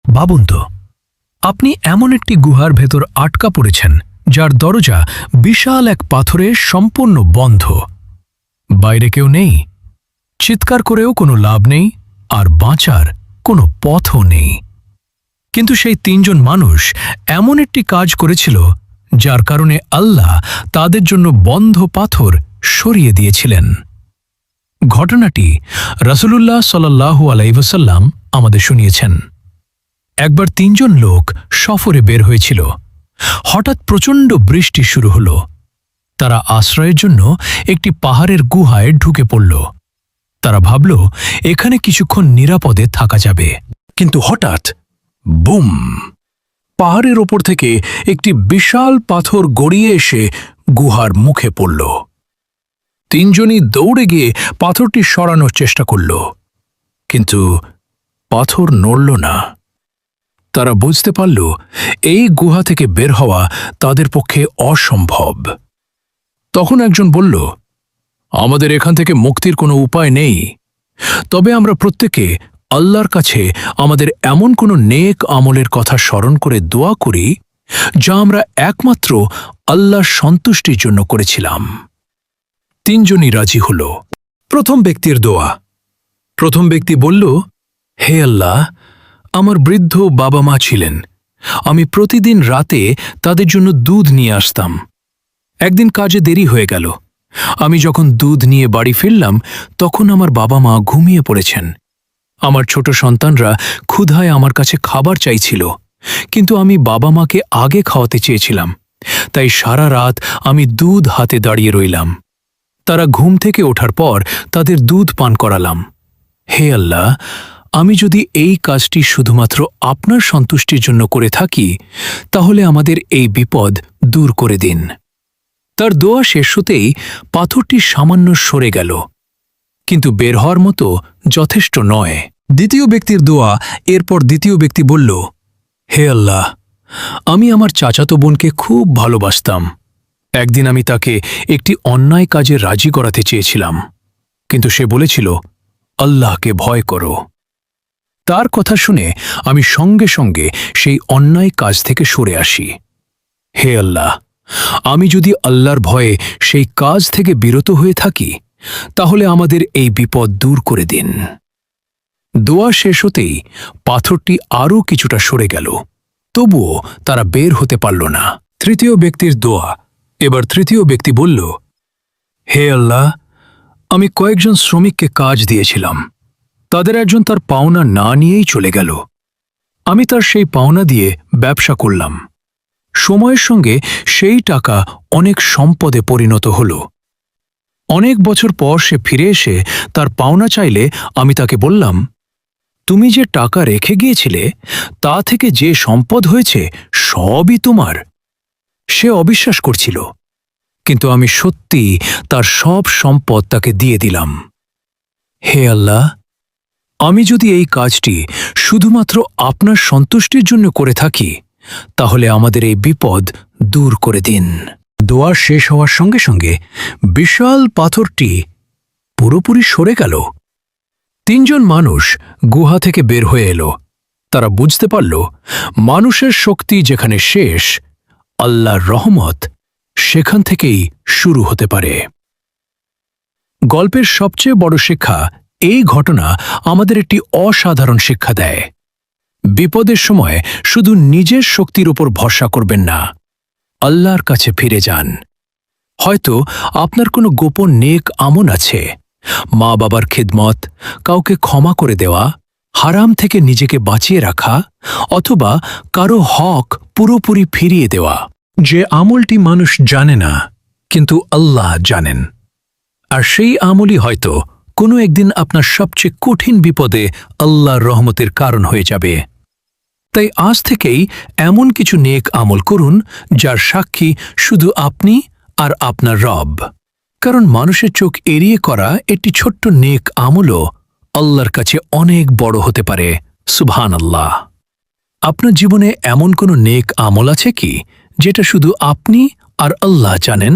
ভাবুন তো, আপনি এমন একটি গুহার ভেতর আটকা পড়েছেন যার দরজা বিশাল এক পাথরে সম্পূর্ণ বন্ধ। বাইরে কেউ নেই, চিৎকার করেও কোনো লাভ নেই, আর বাঁচার কোনো পথও নেই। কিন্তু সেই তিনজন মানুষ এমন একটি কাজ করেছিল যার কারণে আল্লাহ তাদের জন্য বন্ধ পাথর সরিয়ে দিয়েছিলেন। ঘটনাটি রাসূলুল্লাহ সাল্লাল্লাহু আলাইহি ওয়াসাল্লাম আমাদের শুনিয়েছেন। একবার তিনজন লোক সফরে বের হয়েছিল। হঠাৎ প্রচণ্ড বৃষ্টি শুরু হল। তারা আশ্রয়ের জন্য একটি পাহাড়ের গুহায় ঢুকে পড়ল। তারা ভাবল এখানে কিছুক্ষণ নিরাপদে থাকা যাবে, কিন্তু হঠাৎ বুম! পাহাড়ের ওপর থেকে একটি বিশাল পাথর গড়িয়ে এসে গুহার মুখে পড়ল। তিনজনই দৌড়ে গিয়ে পাথরটি সরানোর চেষ্টা করল, কিন্তু পাথর নড়ল না। তারা বুঝতে পারল এই গুহা থেকে বের হওয়া তাদের পক্ষে অসম্ভব। তখন একজন বলল, আমাদের এখান থেকে মুক্তির কোনো উপায় নেই, তবে আমরা প্রত্যেকে আল্লাহর কাছে আমাদের এমন কোনো নেক আমলের কথা স্মরণ করে দোয়া করি যা আমরা একমাত্র আল্লাহর সন্তুষ্টির জন্য করেছিলাম। তিনজনই রাজি হল। প্রথম ব্যক্তির দোয়া। প্রথম ব্যক্তি বলল, হে আল্লাহ, আমার বৃদ্ধ বাবা মা ছিলেন। আমি প্রতিদিন রাতে তাদের জন্য দুধ নিয়ে আসতাম। একদিন কাজে দেরি হয়ে গেল। আমি যখন দুধ নিয়ে বাড়ি ফিরলাম তখন আমার বাবা মা ঘুমিয়ে পড়েছেন। আমার ছোট সন্তানরা ক্ষুধায় আমার কাছে খাবার চাইছিল, কিন্তু আমি বাবা মাকে আগে খাওয়াতে চেয়েছিলাম, তাই সারা রাত আমি দুধ হাতে দাঁড়িয়ে রইলাম। তারা ঘুম থেকে ওঠার পর তাদের দুধ পান করালাম। হে আল্লাহ, আমি যদি এই কাজটি শুধুমাত্র আপনার সন্তুষ্টির জন্য করে থাকি তাহলে আমাদের এই বিপদ দূর করে দিন। তার দোয়া শেষ হতেই পাথরটি সামান্য সরে গেল, কিন্তু বের হওয়ার মতো যথেষ্ট নয়। দ্বিতীয় ব্যক্তির দোয়া। এরপর দ্বিতীয় ব্যক্তি বলল, হে আল্লাহ, আমি আমার চাচাতো বোনকে খুব ভালোবাসতাম। একদিন আমি তাকে একটি অন্যায় কাজে রাজি করাতে চেয়েছিলাম, কিন্তু সে বলেছিল, আল্লাহকে ভয় করো। তার কথা শুনে আমি সঙ্গে সঙ্গে সেই অন্যায় কাজ থেকে সরে আসি। হে আল্লাহ, আমি যদি আল্লাহর ভয়ে সেই কাজ থেকে বিরত হয়ে থাকি তাহলে আমাদের এই বিপদ দূর করে দিন। দোয়া শেষ হতেই পাথরটি আরও কিছুটা সরে গেল, তবুও তারা বের হতে পারল না। তৃতীয় ব্যক্তির দোয়া। এবার তৃতীয় ব্যক্তি বলল, হে আল্লাহ, আমি কয়েকজন শ্রমিককে কাজ দিয়েছিলাম। তাদের একজন তার পাওনা না নিয়েই চলে গেল। আমি তার সেই পাওনা দিয়ে ব্যবসা করলাম। সময়ের সঙ্গে সেই টাকা অনেক সম্পদে পরিণত হল। অনেক বছর পর সে ফিরে এসে তার পাওনা চাইলে আমি তাকে বললাম, তুমি যে টাকা রেখে গিয়েছিলে তা থেকে যে সম্পদ হয়েছে সবই তোমার। সে অবিশ্বাস করছিল, কিন্তু আমি সত্যি তার সব সম্পদ তাকে দিয়ে দিলাম। হে আল্লাহ, আমি যদি এই কাজটি শুধুমাত্র আপনার সন্তুষ্টির জন্য করে থাকি তাহলে আমাদের এই বিপদ দূর করে দিন। দোয়া শেষ হওয়ার সঙ্গে সঙ্গে বিশাল পাথরটি পুরোপুরি সরে গেল। তিনজন মানুষ গুহা থেকে বের হয়ে এলো। তারা বুঝতে পারল মানুষের শক্তি যেখানে শেষ, আল্লাহর রহমত সেখান থেকেই শুরু হতে পারে। গল্পের সবচেয়ে বড় শিক্ষা, এই ঘটনা আমাদের একটি অসাধারণ শিক্ষা দেয়। বিপদের সময় শুধু নিজের শক্তির উপর ভরসা করবেন না, আল্লাহর কাছে ফিরে যান। হয়তো আপনার কোনো গোপন নেক আমল আছে, মা বাবার খিদমত, কাউকে ক্ষমা করে দেওয়া, হারাম থেকে নিজেকে বাঁচিয়ে রাখা, অথবা কারো হক পুরোপুরি ফিরিয়ে দেওয়া, যে আমলটি মানুষ জানে না কিন্তু আল্লাহ জানেন। আর সেই আমলই হয়তো কোনো একদিন আপনার সবচেয়ে কঠিন বিপদে আল্লাহর রহমতের কারণ হয়ে যাবে। তাই আজ থেকেই এমন কিছু নেক আমল করুন যার সাক্ষী শুধু আপনি আর আপনার রব। কারণ মানুষের চোখ এড়িয়ে করা একটি ছোট্ট নেক আমলও আল্লাহর কাছে অনেক বড় হতে পারে। সুবহানাল্লাহ। আপনার জীবনে এমন কোনো নেক আমল আছে কি যেটা শুধু আপনি আর আল্লাহ জানেন?